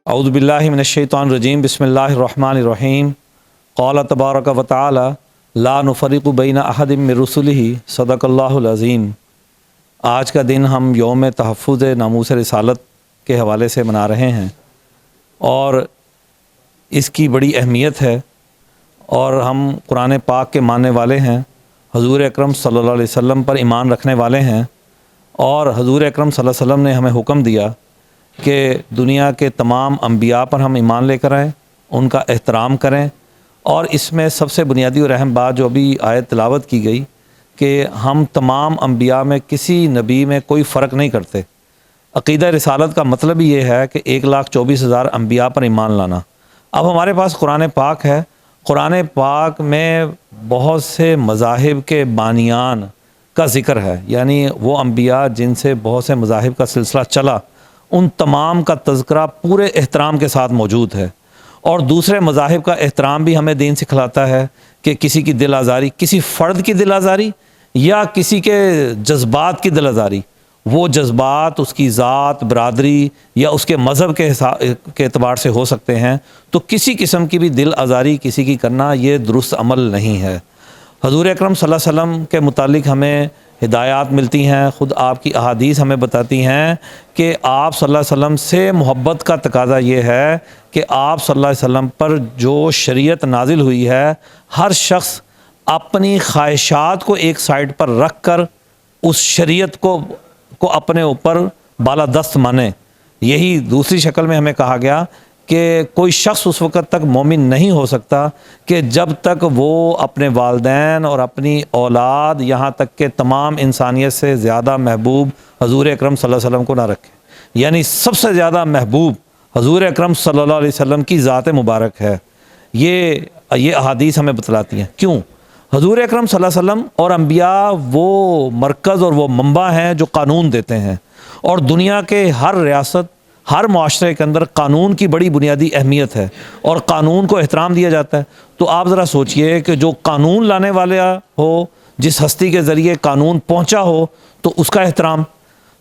اعوذ باللہ من الشیطان الرجیم بسم اللہ الرحمن الرحیم قال تبارک و تعالی لا نفرق بین احد من رسلہ صدق اللہ العظیم۔ آج کا دن ہم یوم تحفظ ناموس رسالت کے حوالے سے منا رہے ہیں اور اس کی بڑی اہمیت ہے، اور ہم قرآن پاک کے ماننے والے ہیں، حضور اکرم صلی اللہ علیہ وسلم پر ایمان رکھنے والے ہیں، اور حضور اکرم صلی اللہ علیہ وسلم نے ہمیں حکم دیا کہ دنیا کے تمام انبیاء پر ہم ایمان لے کر آئیں، ان کا احترام کریں، اور اس میں سب سے بنیادی اور اہم بات جو ابھی آیت تلاوت کی گئی کہ ہم تمام انبیاء میں کسی نبی میں کوئی فرق نہیں کرتے۔ عقیدہ رسالت کا مطلب ہی یہ ہے کہ 1,24,000 انبیاء پر ایمان لانا۔ اب ہمارے پاس قرآن پاک ہے، قرآن پاک میں بہت سے مذاہب کے بانیان کا ذکر ہے، یعنی وہ انبیاء جن سے بہت سے مذاہب کا سلسلہ چلا، ان تمام کا تذکرہ پورے احترام کے ساتھ موجود ہے۔ اور دوسرے مذاہب کا احترام بھی ہمیں دین سکھلاتا ہے کہ کسی کی دل آزاری، کسی فرد کی دل آزاری یا کسی کے جذبات کی دل آزاری، وہ جذبات اس کی ذات، برادری یا اس کے مذہب کے اعتبار سے ہو سکتے ہیں، تو کسی قسم کی بھی دل آزاری کسی کی کرنا یہ درست عمل نہیں ہے۔ حضور اکرم صلی اللہ علیہ وسلم کے متعلق ہمیں ہدایات ملتی ہیں، خود آپ کی احادیث ہمیں بتاتی ہیں کہ آپ صلی اللہ علیہ وسلم سے محبت کا تقاضا یہ ہے کہ آپ صلی اللہ علیہ وسلم پر جو شریعت نازل ہوئی ہے، ہر شخص اپنی خواہشات کو ایک سائڈ پر رکھ کر اس شریعت کو اپنے اوپر بالادست مانے۔ یہی دوسری شکل میں ہمیں کہا گیا کہ کوئی شخص اس وقت تک مومن نہیں ہو سکتا کہ جب تک وہ اپنے والدین اور اپنی اولاد، یہاں تک کہ تمام انسانیت سے زیادہ محبوب حضور اکرم صلی اللہ علیہ وسلم کو نہ رکھے۔ یعنی سب سے زیادہ محبوب حضور اکرم صلی اللہ علیہ وسلم کی ذات مبارک ہے۔ یہ احادیث ہمیں بتلاتی ہیں۔ کیوں؟ حضور اکرم صلی اللہ علیہ وسلم اور انبیاء وہ مرکز اور وہ منبع ہیں جو قانون دیتے ہیں، اور دنیا کے ہر ریاست، ہر معاشرے کے اندر قانون کی بڑی بنیادی اہمیت ہے اور قانون کو احترام دیا جاتا ہے۔ تو آپ ذرا سوچئے کہ جو قانون لانے والا ہو، جس ہستی کے ذریعے قانون پہنچا ہو، تو اس کا احترام۔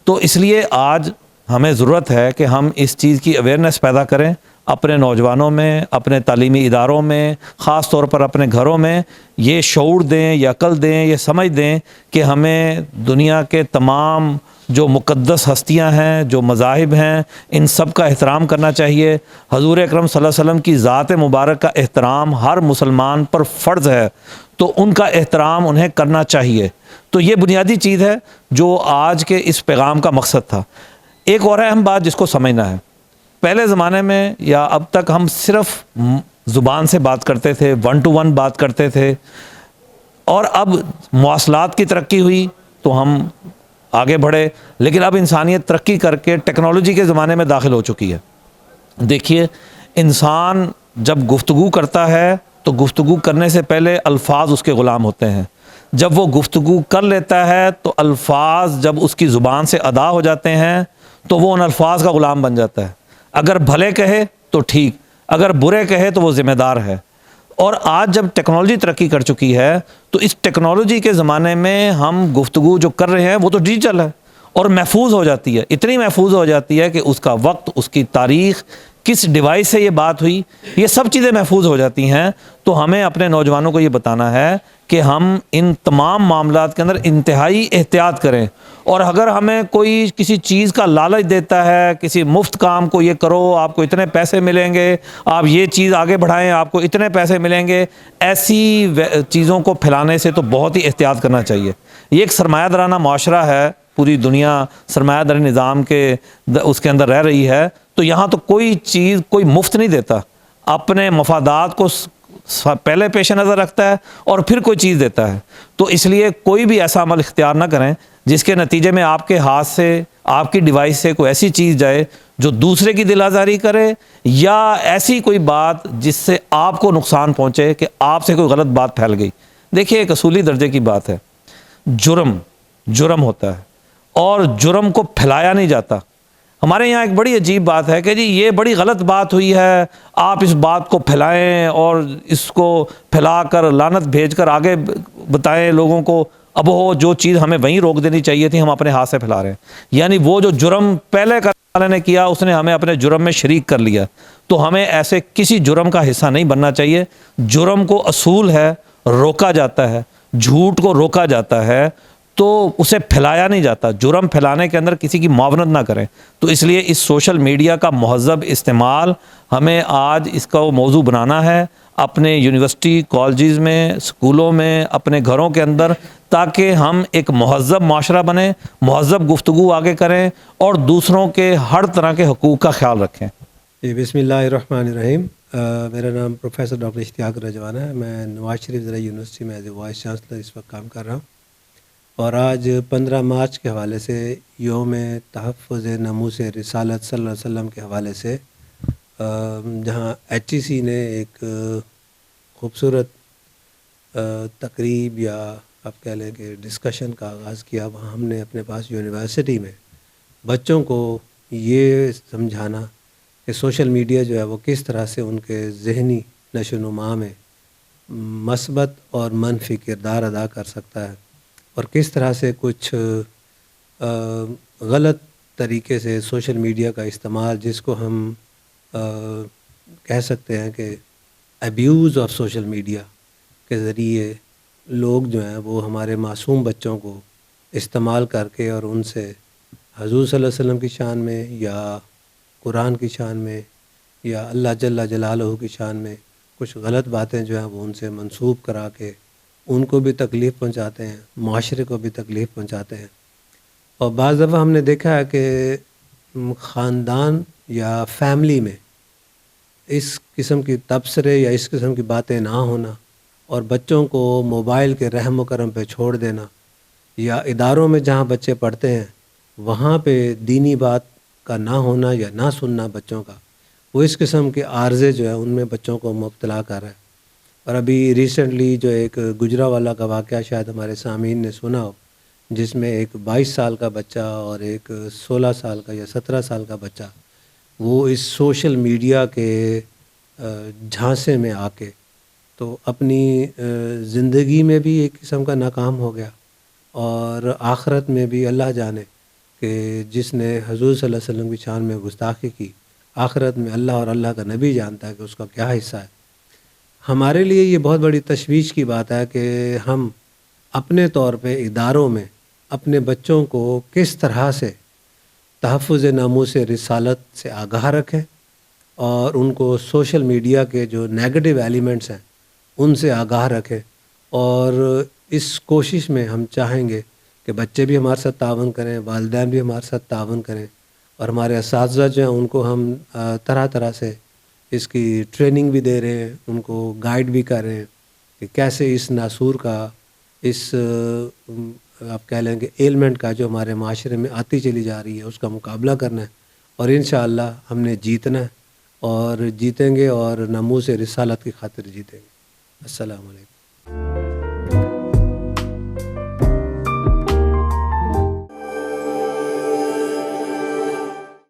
تو اس لیے آج ہمیں ضرورت ہے کہ ہم اس چیز کی اویئرنیس پیدا کریں اپنے نوجوانوں میں، اپنے تعلیمی اداروں میں، خاص طور پر اپنے گھروں میں، یہ شعور دیں، یہ عقل دیں، یہ سمجھ دیں کہ ہمیں دنیا کے تمام جو مقدس ہستیاں ہیں، جو مذاہب ہیں، ان سب کا احترام کرنا چاہیے۔ حضور اکرم صلی اللہ علیہ وسلم کی ذات مبارک کا احترام ہر مسلمان پر فرض ہے، تو ان کا احترام انہیں کرنا چاہیے۔ تو یہ بنیادی چیز ہے جو آج کے اس پیغام کا مقصد تھا۔ ایک اور اہم بات جس کو سمجھنا ہے، پہلے زمانے میں یا اب تک ہم صرف زبان سے بات کرتے تھے، 1 to 1 بات کرتے تھے، اور اب مواصلات کی ترقی ہوئی تو ہم آگے بڑھے، لیکن اب انسانیت ترقی کر کے ٹیکنالوجی کے زمانے میں داخل ہو چکی ہے۔ دیکھیے، انسان جب گفتگو کرتا ہے تو گفتگو کرنے سے پہلے الفاظ اس کے غلام ہوتے ہیں۔ جب وہ گفتگو کر لیتا ہے تو الفاظ جب اس کی زبان سے ادا ہو جاتے ہیں تو وہ ان الفاظ کا غلام بن جاتا ہے۔ اگر بھلے کہے تو ٹھیک، اگر برے کہے تو وہ ذمہ دار ہے۔ اور آج جب ٹیکنالوجی ترقی کر چکی ہے تو اس ٹیکنالوجی کے زمانے میں ہم گفتگو جو کر رہے ہیں وہ تو ڈیجیٹل ہے اور محفوظ ہو جاتی ہے، اتنی محفوظ ہو جاتی ہے کہ اس کا وقت، اس کی تاریخ، کس ڈیوائس سے یہ بات ہوئی، یہ سب چیزیں محفوظ ہو جاتی ہیں۔ تو ہمیں اپنے نوجوانوں کو یہ بتانا ہے کہ ہم ان تمام معاملات کے اندر انتہائی احتیاط کریں، اور اگر ہمیں کوئی کسی چیز کا لالچ دیتا ہے، کسی مفت کام کو یہ کرو، آپ کو اتنے پیسے ملیں گے، آپ یہ چیز آگے بڑھائیں، آپ کو اتنے پیسے ملیں گے، ایسی چیزوں کو پھیلانے سے تو بہت ہی احتیاط کرنا چاہیے۔ یہ ایک سرمایہ دارانہ معاشرہ ہے، پوری دنیا سرمایہ داری نظام کے اس کے اندر رہ رہی ہے، تو یہاں تو کوئی چیز کوئی مفت نہیں دیتا، اپنے مفادات کو پہلے پیش نظر رکھتا ہے اور پھر کوئی چیز دیتا ہے۔ تو اس لیے کوئی بھی ایسا عمل اختیار نہ کریں جس کے نتیجے میں آپ کے ہاتھ سے، آپ کی ڈیوائس سے کوئی ایسی چیز جائے جو دوسرے کی دل آزاری کرے، یا ایسی کوئی بات جس سے آپ کو نقصان پہنچے کہ آپ سے کوئی غلط بات پھیل گئی۔ دیکھیے، ایک اصولی درجے کی بات ہے، جرم ہوتا ہے اور جرم کو پھیلایا نہیں جاتا۔ ہمارے یہاں ایک بڑی عجیب بات ہے کہ جی یہ بڑی غلط بات ہوئی ہے، آپ اس بات کو پھیلائیں اور اس کو پھیلا کر لعنت بھیج کر آگے بتائیں لوگوں کو۔ اب وہ جو چیز ہمیں وہیں روک دینی چاہیے تھی، ہم اپنے ہاتھ سے پھیلا رہے ہیں۔ یعنی وہ جو جرم پہلے کا اللہ نے کیا اس نے ہمیں اپنے جرم میں شریک کر لیا، تو ہمیں ایسے کسی جرم کا حصہ نہیں بننا چاہیے۔ جرم کو اصول ہے، روکا جاتا ہے، جھوٹ کو روکا جاتا ہے، تو اسے پھیلایا نہیں جاتا۔ جرم پھیلانے کے اندر کسی کی معاونت نہ کریں۔ تو اس لیے اس سوشل میڈیا کا مہذب استعمال ہمیں آج اس کا وہ موضوع بنانا ہے اپنے یونیورسٹی، کالجز میں، اسکولوں میں، اپنے گھروں کے اندر، تاکہ ہم ایک مہذب معاشرہ بنیں، مہذب گفتگو آگے کریں اور دوسروں کے ہر طرح کے حقوق کا خیال رکھیں۔ جی بسم اللہ الرحمن الرحیم۔ میرا نام پروفیسر ڈاکٹر اشتیاق رضوانہ ہے۔ میں نواز شریف ضلع یونیورسٹی میں ایز اے وائس چانسلر اس وقت کام کر رہا ہوں، اور آج 15 مارچ کے حوالے سے یوم تحفظ ناموس رسالت صلی اللہ علیہ وسلم کے حوالے سے جہاں HEC نے ایک خوبصورت تقریب یا آپ کہہ لیں کہ ڈسکشن کا آغاز کیا، وہاں ہم نے اپنے پاس یونیورسٹی میں بچوں کو یہ سمجھانا کہ سوشل میڈیا جو ہے وہ کس طرح سے ان کے ذہنی نشو و نما میں مثبت اور منفی کردار ادا کر سکتا ہے، اور کس طرح سے کچھ غلط طریقے سے سوشل میڈیا کا استعمال، جس کو ہم کہہ سکتے ہیں کہ ایبیوز آف سوشل میڈیا کے ذریعے لوگ جو ہیں وہ ہمارے معصوم بچوں کو استعمال کر کے اور ان سے حضور صلی اللہ علیہ وسلم کی شان میں یا قرآن کی شان میں یا اللہ جل جلالہ کی شان میں کچھ غلط باتیں جو ہیں وہ ان سے منسوب کرا کے ان کو بھی تکلیف پہنچاتے ہیں، معاشرے کو بھی تکلیف پہنچاتے ہیں۔ اور بعض دفعہ ہم نے دیکھا ہے کہ خاندان یا فیملی میں اس قسم کی تبصرے یا اس قسم کی باتیں نہ ہونا، اور بچوں کو موبائل کے رحم و کرم پہ چھوڑ دینا، یا اداروں میں جہاں بچے پڑھتے ہیں وہاں پہ دینی بات کا نہ ہونا یا نہ سننا بچوں کا، وہ اس قسم کے عارضے جو ہے ان میں بچوں کو مبتلا کر رہا ہے۔ اور ابھی ریسنٹلی جو ایک گجراوالا کا واقعہ شاید ہمارے سامعین نے سنا ہو، جس میں ایک 22 سال کا بچہ اور ایک 16 سال کا یا 17 سال کا بچہ وہ اس سوشل میڈیا کے جھانسے میں آ کے تو اپنی زندگی میں بھی ایک قسم کا ناکام ہو گیا، اور آخرت میں بھی اللہ جانے کہ جس نے حضور صلی اللہ علیہ وسلم کی شان میں گستاخی کی، آخرت میں اللہ اور اللہ کا نبی جانتا ہے کہ اس کا کیا حصہ ہے۔ ہمارے لیے یہ بہت بڑی تشویش کی بات ہے کہ ہم اپنے طور پہ اداروں میں اپنے بچوں کو کس طرح سے تحفظ ناموس رسالت سے آگاہ رکھیں، اور ان کو سوشل میڈیا کے جو نیگیٹو ایلیمنٹس ہیں ان سے آگاہ رکھیں۔ اور اس کوشش میں ہم چاہیں گے کہ بچے بھی ہمارے ساتھ تعاون کریں، والدین بھی ہمارے ساتھ تعاون کریں، اور ہمارے اساتذہ جو ہیں ان کو ہم طرح طرح سے اس کی ٹریننگ بھی دے رہے ہیں، ان کو گائیڈ بھی کر رہے ہیں کہ کیسے اس ناسور کا، اس آپ کہہ لیں کہ ایلمنٹ کا جو ہمارے معاشرے میں آتی چلی جا رہی ہے اس کا مقابلہ کرنا ہے، اور انشاءاللہ ہم نے جیتنا ہے، اور جیتیں گے، اور ناموس رسالت کی خاطر جیتیں گے۔ السلام علیکم۔